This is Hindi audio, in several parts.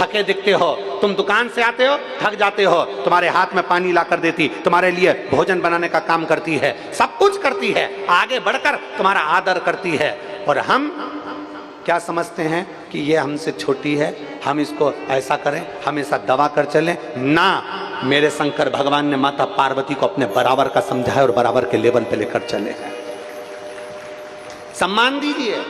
थके दिखते हो। तुम दुकान से आते हो, थक जाते हो, तुम्हारे हाथ में पानी ला कर देती, तुम्हारे लिए भोजन बनाने का काम करती है, सब कुछ करती है, आगे बढ़कर तुम्हारा आदर करती है। और हम क्या समझते हैं कि ये हमसे छोटी है, हम इसको ऐसा करें, हम ऐसा दबा कर चलें ना। मेरे शंकर भगवान ने माता पार्वती को अपने बराबर का समझा है और बराबर के लेवल पे लेकर चले हैं। सम्मान दीजिए।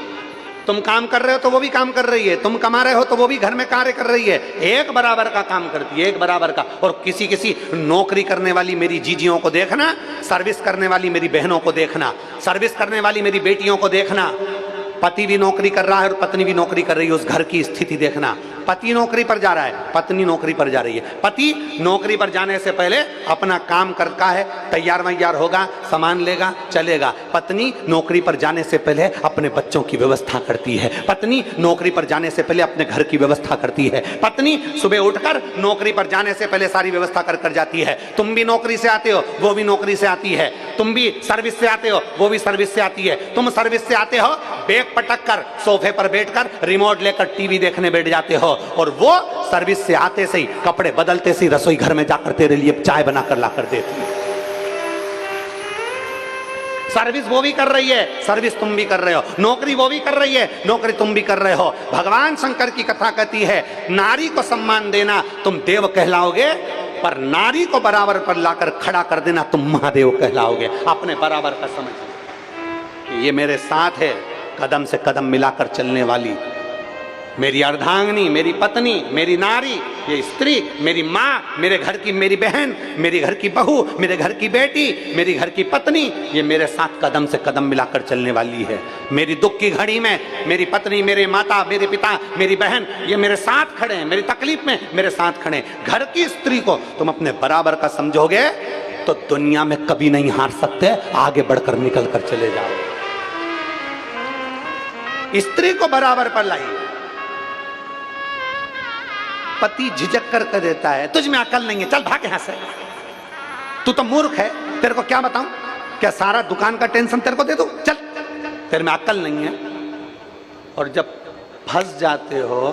तुम काम कर रहे हो तो वो भी काम कर रही है, तुम कमा रहे हो तो वो भी घर में कार्य कर रही है, एक बराबर का काम करती है, एक बराबर का। और किसी किसी नौकरी करने वाली मेरी जीजियों को देखना, सर्विस करने वाली मेरी बहनों को देखना, सर्विस करने वाली मेरी बेटियों को देखना। पति भी नौकरी कर रहा है और पत्नी भी नौकरी कर रही है, उस घर की स्थिति देखना। पति नौकरी पर जा रहा है, पत्नी नौकरी पर जा रही है। पति नौकरी पर जाने से पहले अपना काम करता है, तैयार वैयार होगा, सामान लेगा, चलेगा। पत्नी नौकरी पर जाने से पहले अपने बच्चों की व्यवस्था करती है। पत्नी नौकरी पर जाने से पहले अपने घर की व्यवस्था करती है। पत्नी सुबह उठकर नौकरी पर जाने से पहले सारी व्यवस्था कर कर जाती है। तुम भी नौकरी से आते हो, वो भी नौकरी से आती है। तुम भी सर्विस से आते हो, वो भी सर्विस से आती है। तुम सर्विस से आते हो, बैग पटक कर सोफे पर बैठकर रिमोट लेकर टीवी देखने बैठ जाते हो, और वो सर्विस से आते से ही, कपड़े बदलते से ही रसोई घर में जाकर तेरे लिए चाय बनाकर लाकर देती है। सर्विस वो भी कर रही है, सर्विस तुम भी कर रहे हो। नौकरी वो भी कर रही है, नौकरी तुम भी कर रहे हो। भगवान शंकर की कथा कहती है, नारी को सम्मान देना तुम देव कहलाओगे, पर नारी को बराबर पर लाकर खड़ा कर देना तुम महादेव कहलाओगे। अपने बराबर का समझ, ये मेरे साथ है, कदम से कदम मिलाकर चलने वाली मेरी अर्धांगिनी, मेरी पत्नी, मेरी नारी, ये स्त्री, मेरी माँ, मेरे घर की मेरी बहन, मेरी घर की बहू, मेरे घर की बेटी, मेरी घर की पत्नी, ये मेरे साथ कदम से कदम मिलाकर चलने वाली है। मेरी दुख की घड़ी में मेरी पत्नी, मेरे माता, मेरे पिता, मेरी बहन, ये मेरे साथ खड़े हैं। मेरी तकलीफ में मेरे साथ खड़े हैं। घर की स्त्री को तुम अपने बराबर का समझोगे तो दुनिया में कभी नहीं हार सकते, आगे बढ़कर निकल कर चले जाओ। स्त्री को बराबर पर लाइए। पति झिझक कर देता है, तुझ में अकल नहीं है, चल भाग यहां से, तू तो मूर्ख है, तेरे को क्या बताऊं, क्या सारा दुकान का टेंशन तेरे को दे दूं, चल, तेरे में अकल नहीं है। और जब फंस जाते हो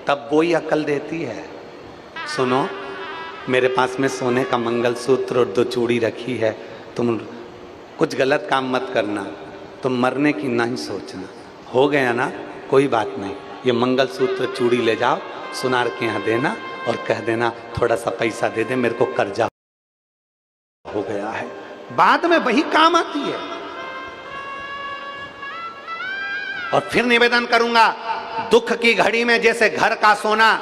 तब वो ही अकल देती है। सुनो, मेरे पास में सोने का मंगलसूत्र और 2 चूड़ी रखी है, तुम कुछ गलत काम मत करना, तुम मरने की नहीं सोचना। हो गया ना, कोई बात नहीं, ये मंगलसूत्र चूड़ी ले जाओ, सुनार के यहाँ देना और कह देना थोड़ा सा पैसा दे दे, मेरे को कर्जा हो गया है। बाद में वही काम आती है। और फिर निवेदन करूंगा, दुख की घड़ी में जैसे घर का सोना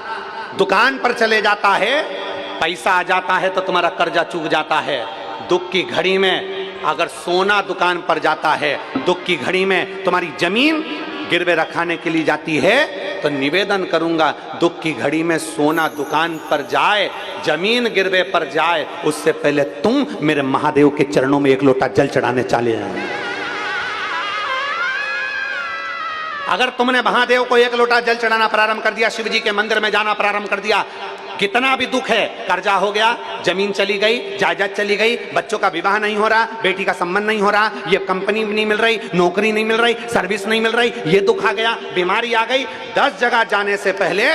दुकान पर चले जाता है, पैसा आ जाता है तो तुम्हारा कर्जा चूक जाता है। दुख की घड़ी में अगर सोना दुकान पर जाता है, दुख की घड़ी में तुम्हारी जमीन गिरवे रखाने के लिए जाती है, तो निवेदन करूंगा, दुख की घड़ी में सोना दुकान पर जाए, जमीन गिरवे पर जाए, उससे पहले तुम मेरे महादेव के चरणों में 1 लोटा जल चढ़ाने चले जाए। अगर तुमने महादेव को 1 लोटा जल चढ़ाना प्रारंभ कर दिया, शिव जी के मंदिर में जाना प्रारंभ कर दिया, कितना भी दुख है, कर्जा हो गया, जमीन चली गई, जायदाद चली गई, बच्चों का विवाह नहीं हो रहा, बेटी का संबंध नहीं हो रहा, ये कंपनी नहीं मिल रही, नौकरी नहीं मिल रही, सर्विस नहीं मिल रही, ये दुख आ गया, बीमारी आ गई, 10 जगह जाने से पहले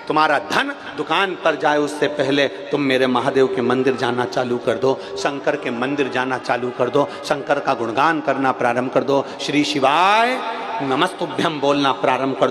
तुम्हारा धन दुकान पर जाए, उससे पहले तुम मेरे महादेव के मंदिर जाना चालू कर दो, शंकर के मंदिर जाना चालू कर दो, शंकर का गुणगान करना प्रारंभ कर दो, श्री शिवाय नमस्तुभ्यम बोलना प्रारंभ कर दो।